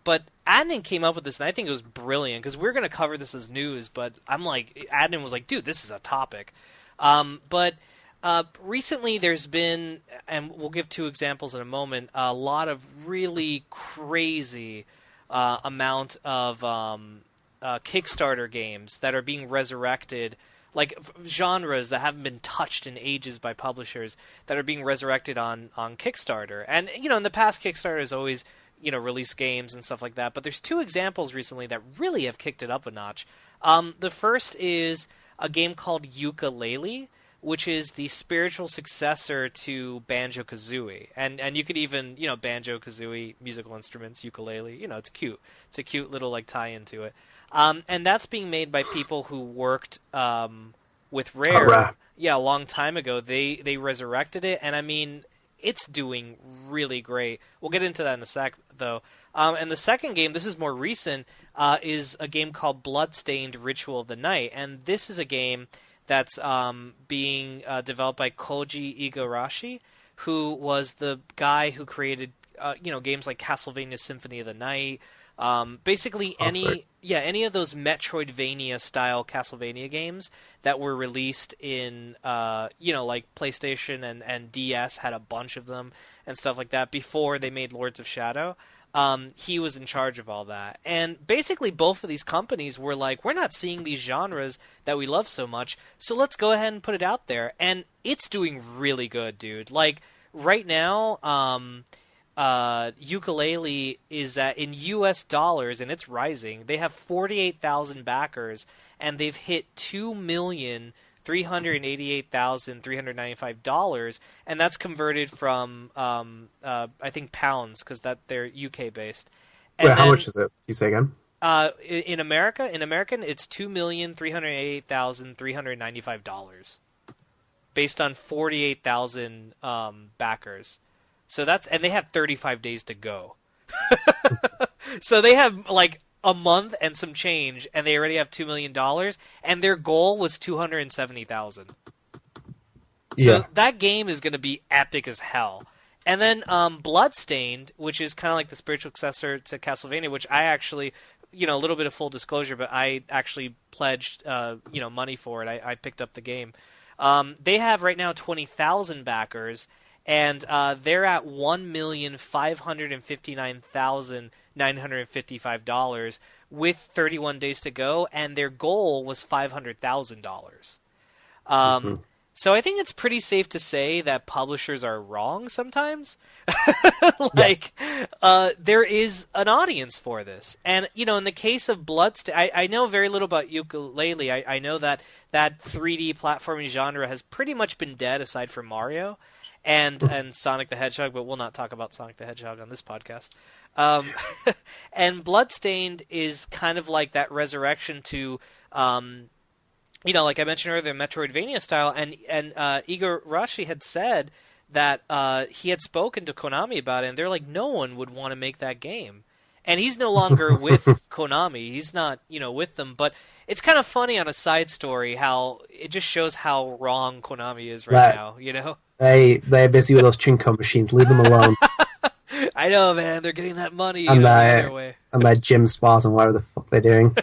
But Adnan came up with this, and I think it was brilliant, because we're going to cover this as news, but I'm like, Adnan was like, dude, this is a topic. But recently there's been, and we'll give two examples in a moment, a lot of really crazy amount of Kickstarter games that are being resurrected, like genres that haven't been touched in ages by publishers that are being resurrected on Kickstarter. And, in the past, Kickstarter has always, released games and stuff like that. But there's two examples recently that really have kicked it up a notch. The first is a game called Yooka-Laylee, which is the spiritual successor to Banjo-Kazooie. And you could even, Banjo-Kazooie, musical instruments, ukulele, it's cute. It's a cute little, tie-in to it. And that's being made by people who worked with Rare. Yeah, a long time ago. They resurrected it, and I mean, it's doing really great. We'll get into that in a sec, though. And the second game, this is more recent, is a game called Bloodstained Ritual of the Night. And this is a game that's being developed by Koji Igarashi, who was the guy who created games like Castlevania Symphony of the Night. Basically any of those Metroidvania style Castlevania games that were released in like PlayStation and DS had a bunch of them and stuff like that before they made Lords of Shadow. He was in charge of all that. And basically both of these companies were like, we're not seeing these genres that we love so much, so let's go ahead and put it out there. And it's doing really good, dude. Like right now, Yooka-Laylee is in US dollars, and it's rising. They have 48,000 backers, and they've hit $2,388,395, and that's converted from I think pounds, because they're UK based. And wait, how much is it? Can you say again? In American, it's $2,388,395, based on 48,000 backers. So and they have 35 days to go. So they have like a month and some change, and they already have $2 million, and their goal was 270,000. So that game is going to be epic as hell. And then Bloodstained, which is kind of like the spiritual successor to Castlevania, which I actually, a little bit of full disclosure, but I actually pledged, money for it. I picked up the game. They have right now 20,000 backers, and they're at $1,559,955 with 31 days to go, and their goal was $500,000. So I think it's pretty safe to say that publishers are wrong sometimes. There is an audience for this. And, in the case of Bloodstained, I know very little about Yooka-Laylee. I know that 3D platforming genre has pretty much been dead aside from Mario and Sonic the Hedgehog, but we'll not talk about Sonic the Hedgehog on this podcast. And Bloodstained is kind of like that resurrection to, like I mentioned earlier, Metroidvania style. And Igarashi had said that he had spoken to Konami about it, and they're like, no one would want to make that game. And he's no longer with Konami. He's not, with them. But it's kind of funny on a side story how it just shows how wrong Konami is right now, They're busy with those Chinko machines. Leave them alone. I know, man. They're getting that money. And their way. And their gym spas and whatever the fuck they're doing.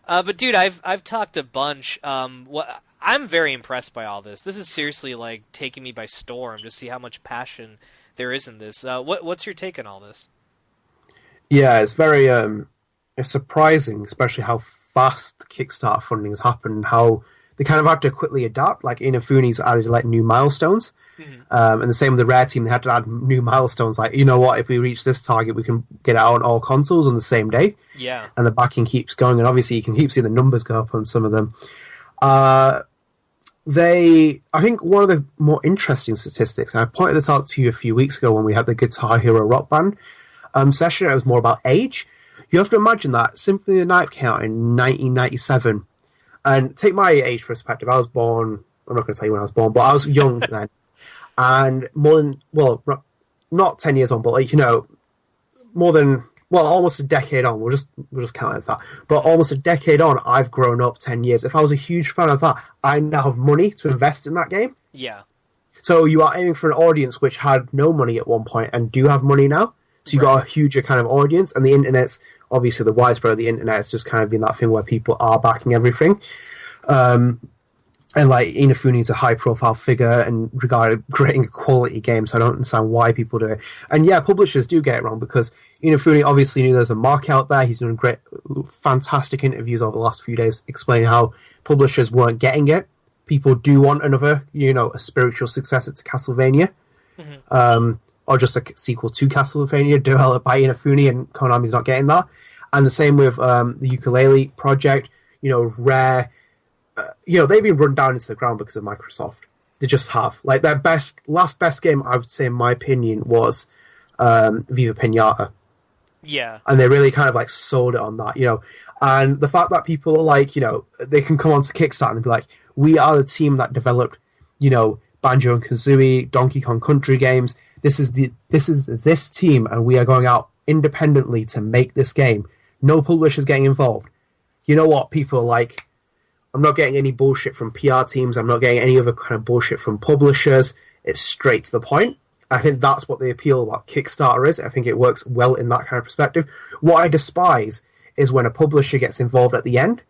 But dude, I've talked a bunch. I'm very impressed by all this. This is seriously like taking me by storm to see how much passion there is in this. What's your take on all this? Yeah, it's very it's surprising, especially how fast the Kickstarter funding has happened, how they kind of had to quickly adapt. Like Inafune's added like new milestones, and the same with the Rare team. They had to add new milestones. Like, if we reach this target, we can get it out on all consoles on the same day. Yeah, and the backing keeps going, and obviously you can keep seeing the numbers go up on some of them. I think one of the more interesting statistics, and I pointed this out to you a few weeks ago when we had the Guitar Hero Rock Band session. It was more about age. You have to imagine that Symphony of the Night came out in 1997. And take my age perspective. I was born, I'm not going to tell you when I was born, but I was young then. And more than, not 10 years on, but more than, almost a decade on. We'll just count it as that. But almost a decade on, I've grown up 10 years. If I was a huge fan of that, I now have money to invest in that game. Yeah. So you are aiming for an audience which had no money at one point and do have money now. So you got a huger kind of audience, and the internet's obviously the widespread of the internet has just kind of been that thing where people are backing everything. And like Inafune's a high-profile figure and regarded creating a quality game, so I don't understand why people do it. And yeah, publishers do get it wrong because Inafune obviously knew there's a market out there. He's done great, fantastic interviews over the last few days explaining how publishers weren't getting it. People do want another, a spiritual successor to Castlevania, or just a sequel to Castlevania developed by Inafune, and Konami's not getting that. And the same with the Ukulele project. Rare. They've been run down into the ground because of Microsoft. They just have. Like, their last best game, I would say, in my opinion, was Viva Pinata. Yeah. And they really kind of, like, sold it on that, And the fact that people are like, they can come onto Kickstarter and be like, we are the team that developed, Banjo and Kazooie, Donkey Kong Country games. This is this team, and we are going out independently to make this game. No publishers getting involved. You know what? People are like, I'm not getting any bullshit from PR teams. I'm not getting any other kind of bullshit from publishers. It's straight to the point. I think that's what the appeal about Kickstarter is. I think it works well in that kind of perspective. What I despise is when a publisher gets involved at the end,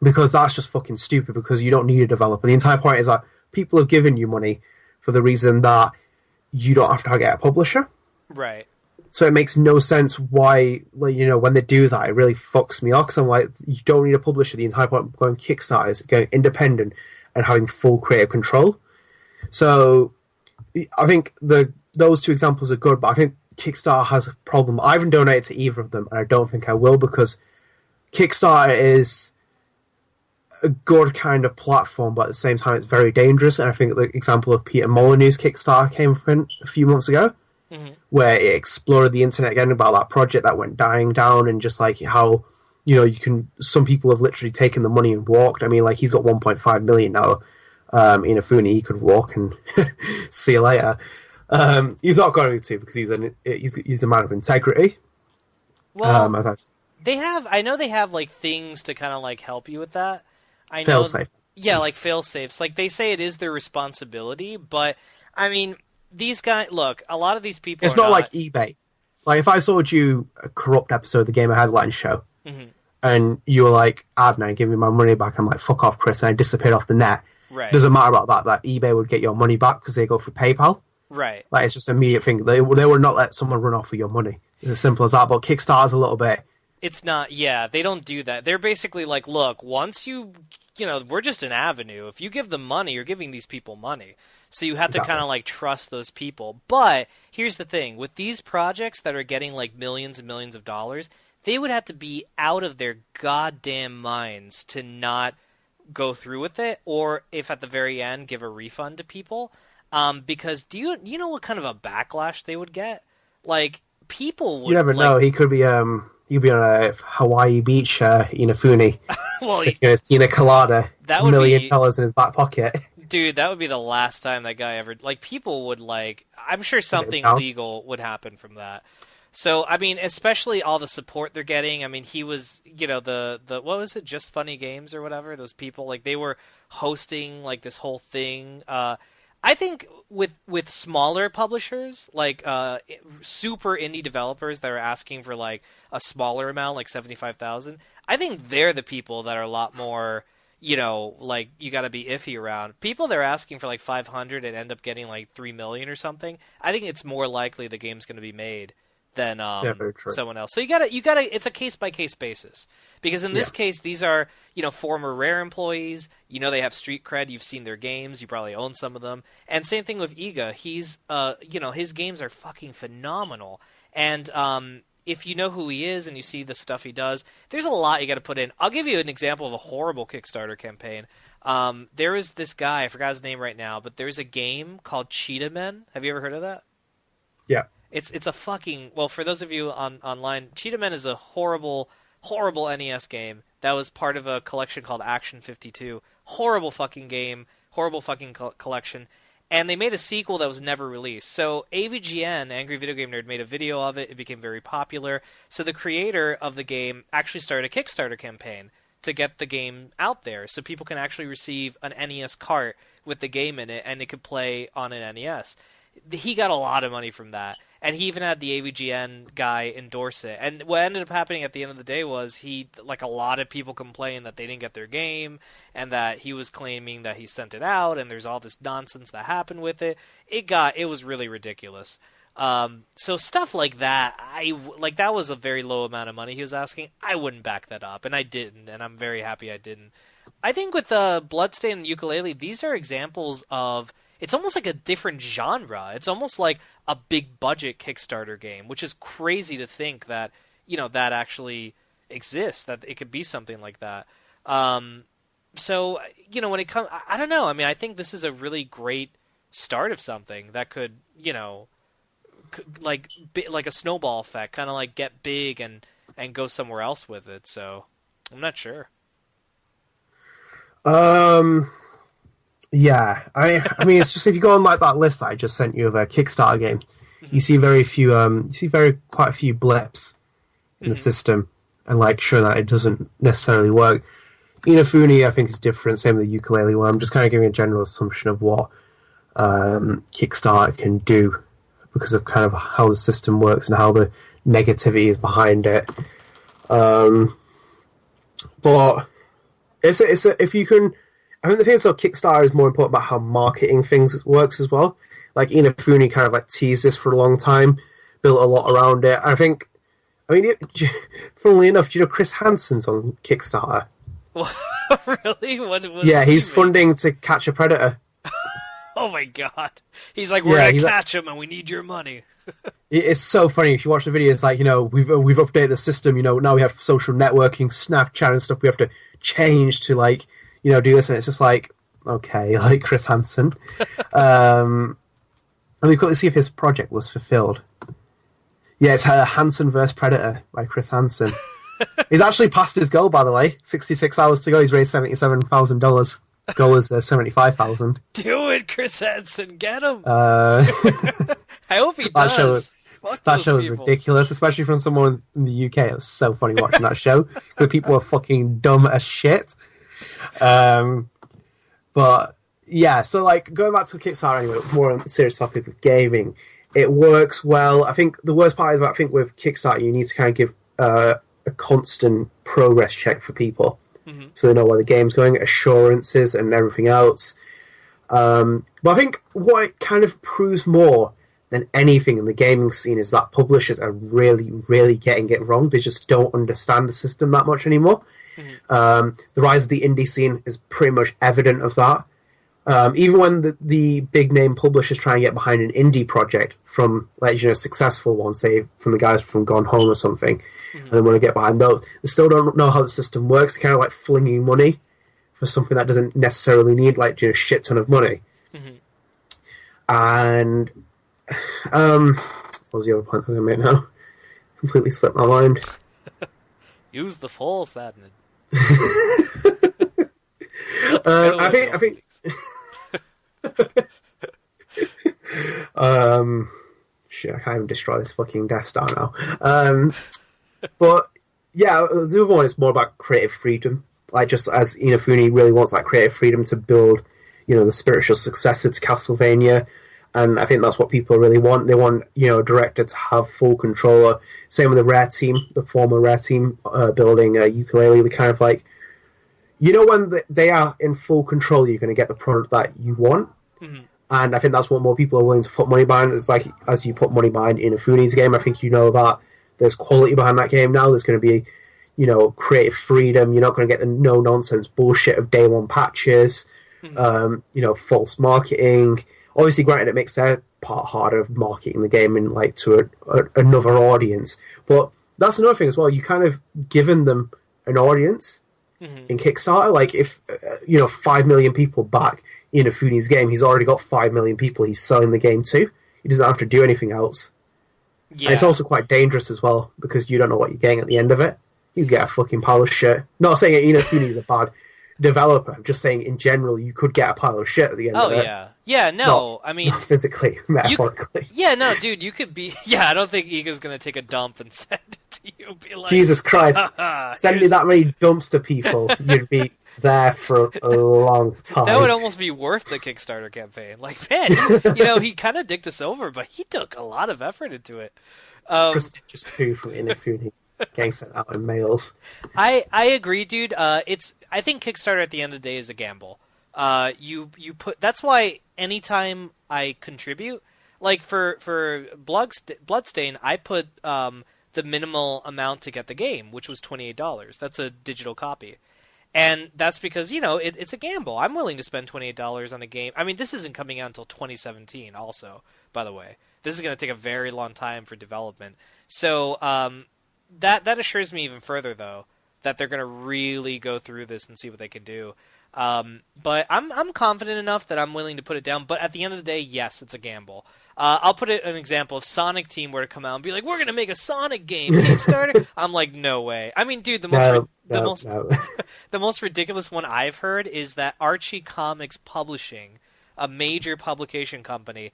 because that's just fucking stupid, because you don't need a developer. The entire point is that people have given you money for the reason that you don't have to get a publisher. Right. So it makes no sense why, when they do that, it really fucks me off. Because I'm like, you don't need a publisher. The entire point of going Kickstarter is going independent and having full creative control. So I think those two examples are good, but I think Kickstarter has a problem. I haven't donated to either of them, and I don't think I will, because Kickstarter is a good kind of platform, but at the same time it's very dangerous. And I think the example of Peter Molyneux's Kickstarter came from a few months ago, where it explored the internet again about that project that went dying down, and just like how, some people have literally taken the money and walked. I mean, like, he's got 1.5 million now. Inafune, he could walk and see you later. He's not going to, because he's a man of integrity. Well, I know they have like things to kind of like help you with that. I know, fail-safe. Yeah, like fail-safes. Like, they say it is their responsibility, but I mean, these guys, look, a lot of these people. It's not like eBay. Like, if I sold you a corrupt episode of the Game Headline Show, and you were like, Adnan, give me my money back, I'm like, fuck off, Chris, and I disappeared off the net. Right. Doesn't matter about that eBay would get your money back because they go through PayPal. Right. Like, it's just an immediate thing. They would not let someone run off with your money. It's as simple as that. But Kickstarter's a little bit. It's not. Yeah, they don't do that. They're basically like, look, once we're just an avenue. If you give them money, you're giving these people money. So you have to kind of like trust those people. But here's the thing. With these projects that are getting like millions and millions of dollars, they would have to be out of their goddamn minds to not go through with it, or if at the very end give a refund to people. Because do you know what kind of a backlash they would get? Like, people would. You never know. He could be on a Hawaii beach, Inafune, well, sipping his pina colada, that would $1 million in his back pocket. Dude, that would be the last time that guy ever. Like, people would like. I'm sure something legal would happen from that. So, I mean, especially all the support they're getting. I mean, he was, the what was it, Just Funny Games or whatever? Those people, like, they were hosting like this whole thing. I think with smaller publishers, like super indie developers that are asking for like a smaller amount, like 75,000, I think they're the people that are a lot more, like, you got to be iffy around. People that are asking for like 500 and end up getting like 3 million or something, I think it's more likely the game's going to be made than someone else. So you gotta. It's a case by case basis, because in this case, these are former Rare employees. They have street cred. You've seen their games. You probably own some of them. And same thing with Iga. He's his games are fucking phenomenal. And if you know who he is and you see the stuff he does, there's a lot you got to put in. I'll give you an example of a horrible Kickstarter campaign. There is this guy, I forgot his name right now, but there's a game called Cheetah Men. Have you ever heard of that? Yeah. It's a fucking, well, for those of you online, Cheetah Men is a horrible NES game that was part of a collection called Action 52. Horrible fucking game, horrible fucking collection. And they made a sequel that was never released. So AVGN, Angry Video Game Nerd, made a video of it. It became very popular. So the creator of the game actually started a Kickstarter campaign to get the game out there, so people can actually receive an NES cart with the game in it, and it could play on an NES. He got a lot of money from that. and he even had the AVGN guy endorse it. And what ended up happening at the end of the day was a lot of people complained that they didn't get their game, and that he was claiming that he sent it out, and there's all this nonsense that happened with it. It was really ridiculous. So stuff like that, that was a very low amount of money he was asking. I wouldn't back that up, and I didn't, and I'm very happy I didn't. I think with Bloodstain and Yooka-Laylee, these are examples of, it's almost like a different genre. It's almost like a big budget Kickstarter game, which is crazy to think that, that actually exists, that it could be something like that. So, when it comes, I don't know. I mean, I think this is a really great start of something that could, like a snowball effect, kind of like get big and go somewhere else with it. So I'm not sure. Yeah, I mean, it's just, if you go on like that list that I just sent you of a Kickstarter game, you see quite a few blips in the system, and like showing that it doesn't necessarily work. Inafune, I think, is different. Same with the Yooka-Laylee one. I'm just kind of giving a general assumption of what Kickstarter can do, because of kind of how the system works and how the negativity is behind it. But if you can, I think the thing is, so Kickstarter is more important about how marketing things works as well. Like Inafune kind of like teased this for a long time, built a lot around it. Funnily enough, do you know Chris Hansen's on Kickstarter? Really? Yeah, he's funding To Catch a Predator. Oh my god. He's like, we're gonna catch him and we need your money. It's so funny. If you watch the video, it's like, we've updated the system, now we have social networking, Snapchat and stuff we have to change to do this, and it's just like, okay, like Chris Hansen. Let me quickly see if his project was fulfilled. Yeah, it's Hansen vs. Predator by Chris Hansen. He's actually passed his goal, by the way. 66 hours to go. He's raised $77,000. Goal is 75,000. Do it, Chris Hansen. Get him. I hope he does. That show was ridiculous, especially from someone in the UK. It was so funny watching that show, because people were fucking dumb as shit. But yeah, so going back to Kickstarter anyway, more on the serious topic of gaming, it works well. I think the worst part is that I think with Kickstarter you need to kind of give a constant progress check for people, so they know where the game's going, assurances and everything else. But I think what it kind of proves more than anything in the gaming scene is that publishers are really, really getting it wrong. They just don't understand the system that much anymore. The rise of the indie scene is pretty much evident of that. Even when the big name publishers try and get behind an indie project from, successful one, say from the guys from Gone Home or something, and they want to get behind those, they still don't know how the system works. They're kind of like flinging money for something that doesn't necessarily need a shit ton of money. And what was the other point I was going to make now? Completely slipped my mind. Use the force, Adnan. I think shit, I can't even destroy this fucking Death Star now. But yeah, the other one is more about creative freedom. Just as Inafune really wants that creative freedom to build, the spiritual successor to Castlevania. And I think that's what people really want. They want, a director to have full control. Same with the Rare team, the former Rare team, building Yooka-Laylee. They kind of when they are in full control, you're going to get the product that you want. And I think that's what more people are willing to put money behind. It's like, as you put money behind Inafune's game, I think that there's quality behind that game now. There's going to be, creative freedom. You're not going to get the no-nonsense bullshit of day one patches, false marketing. Obviously, granted, it makes their part harder of marketing the game in to another audience. But that's another thing as well. You kind of given them an audience in Kickstarter. If 5 million people back Inafune's game, he's already got 5 million people he's selling the game to. He doesn't have to do anything else. Yeah. And it's also quite dangerous as well, because you don't know what you're getting at the end of it. You get a fucking pile of shit. Not saying that Inafune's a bad developer. I'm just saying in general you could get a pile of shit at the end of it. Oh yeah. Yeah, no, I mean... Not physically, metaphorically. No, dude, you could be... Yeah, I don't think Iga's going to take a dump and send it to you. Be like, Jesus Christ. Send me that many dumps to people. You'd be there for a long time. That would almost be worth the Kickstarter campaign. Like, man, he kind of dicked us over, but he took a lot of effort into it. Prestigious poo from Inafune getting sent out in mails. I agree, dude. I think Kickstarter at the end of the day is a gamble. You put, that's why anytime I contribute, like for Bloodstain, I put the minimal amount to get the game, which was $28. That's a digital copy. And that's because, it's a gamble. I'm willing to spend $28 on a game. I mean, this isn't coming out until 2017 also, by the way. This is going to take a very long time for development. So that assures me even further, though, that they're going to really go through this and see what they can do. But I'm confident enough that I'm willing to put it down. But at the end of the day, yes, it's a gamble. I'll put an example. If Sonic Team were to come out and be like, we're going to make a Sonic game, Kickstarter, I'm like, no way. I mean, dude, the most ridiculous one I've heard is that Archie Comics Publishing, a major publication company,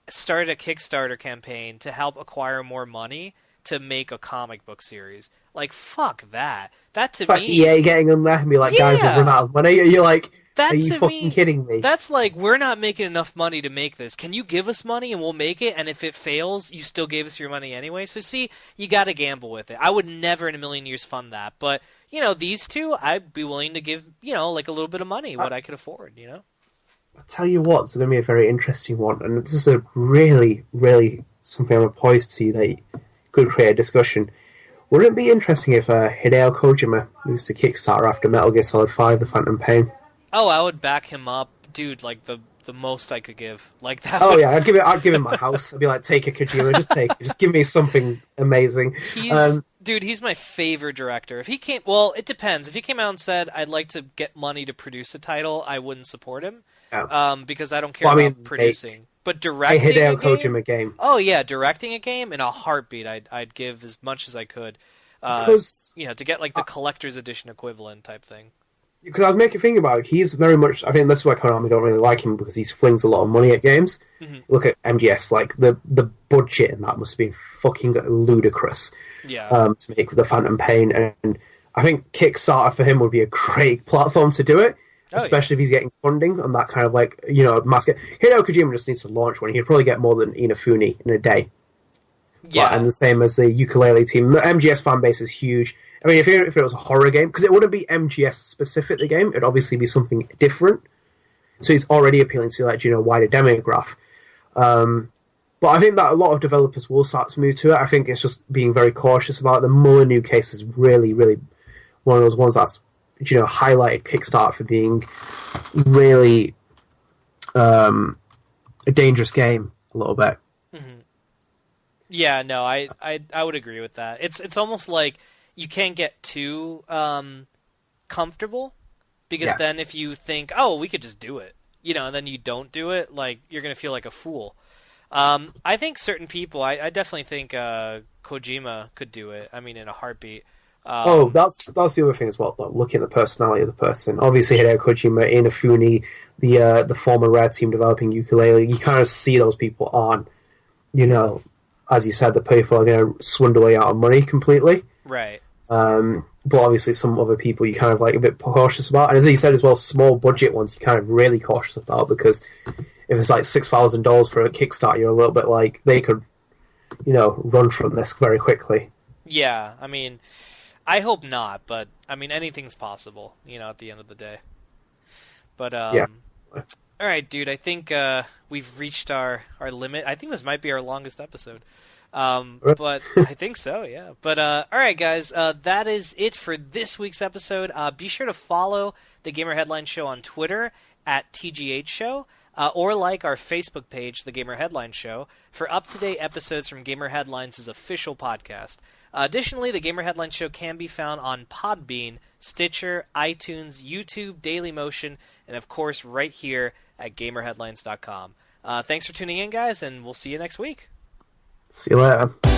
started a Kickstarter campaign to help acquire more money to make a comic book series. Like, fuck that. That to it's like me, EA getting on there and be like, guys, we've run out of money. You're like, are you fucking kidding me? That's like, we're not making enough money to make this. Can you give us money and we'll make it? And if it fails, you still gave us your money anyway. So see, you got to gamble with it. I would never in a million years fund that. But, these two, I'd be willing to give, like a little bit of money, what I could afford, I'll tell you what, it's going to be a very interesting one. And this is a really, really something I'm poised to see that could create a discussion. Wouldn't it be interesting if Hideo Kojima moves to Kickstarter after Metal Gear Solid 5, The Phantom Pain? Oh, I would back him up, dude. Like the most I could give, like that. Oh yeah, I'd give him my house. I'd be like, take a Kojima, just give me something amazing. He's my favorite director. If he came, well, it depends. If he came out and said, I'd like to get money to produce a title, I wouldn't support him, because I don't care about producing. But directing a Hideo Kojima game. Oh yeah, directing a game in a heartbeat. I'd give as much as I could, because to get like the collector's edition equivalent type thing. Because I was making think about it, he's very much. I think that's why Konami don't really like him, because he flings a lot of money at games. Mm-hmm. Look at MGS, like the budget in that must have been fucking ludicrous. Yeah. To make the Phantom Pain, and I think Kickstarter for him would be a great platform to do it. Especially if he's getting funding on that kind of mask. Hideo Kojima just needs to launch one. He'd probably get more than Inafune in a day. Yeah, and the same as the ukulele team. The MGS fan base is huge. I mean, if it was a horror game, because it wouldn't be MGS specific, the game, it'd obviously be something different. So he's already appealing to wider demographic. But I think that a lot of developers will start to move to it. I think it's just being very cautious about it. The Molyneux case is really, really one of those ones that's highlighted Kickstarter for being really a dangerous game a little bit. Mm-hmm. Yeah, no, I would agree with that. It's almost like you can't get too comfortable, because then if you think, oh, we could just do it, and then you don't do it, like, you're going to feel like a fool. I think certain people, I definitely think Kojima could do it. I mean, in a heartbeat. That's the other thing as well, though. Looking at the personality of the person. Obviously, Hideo Kojima, Inafune, the former Rare team developing ukulele, you kind of see those people on, as you said, the people are going to swindle away out of money completely. Right. But obviously some other people you kind of a bit cautious about. And as you said as well, small budget ones you're kind of really cautious about, because if it's like $6,000 for a Kickstarter, you're a little bit like, they could, run from this very quickly. Yeah, I mean, I hope not, but I mean, anything's possible, at the end of the day. But yeah. All right, dude, I think we've reached our limit. I think this might be our longest episode. But I think so, yeah. But all right, guys, that is it for this week's episode. Be sure to follow the Gamer Headline Show on Twitter at TGH Show, or like our Facebook page, The Gamer Headline Show, for up-to-date episodes from Gamer Headlines' official podcast. Additionally, the Gamer Headline Show can be found on Podbean, Stitcher, iTunes, YouTube, Dailymotion, and of course right here at GamerHeadlines.com. Thanks for tuning in, guys, and we'll see you next week. See you later.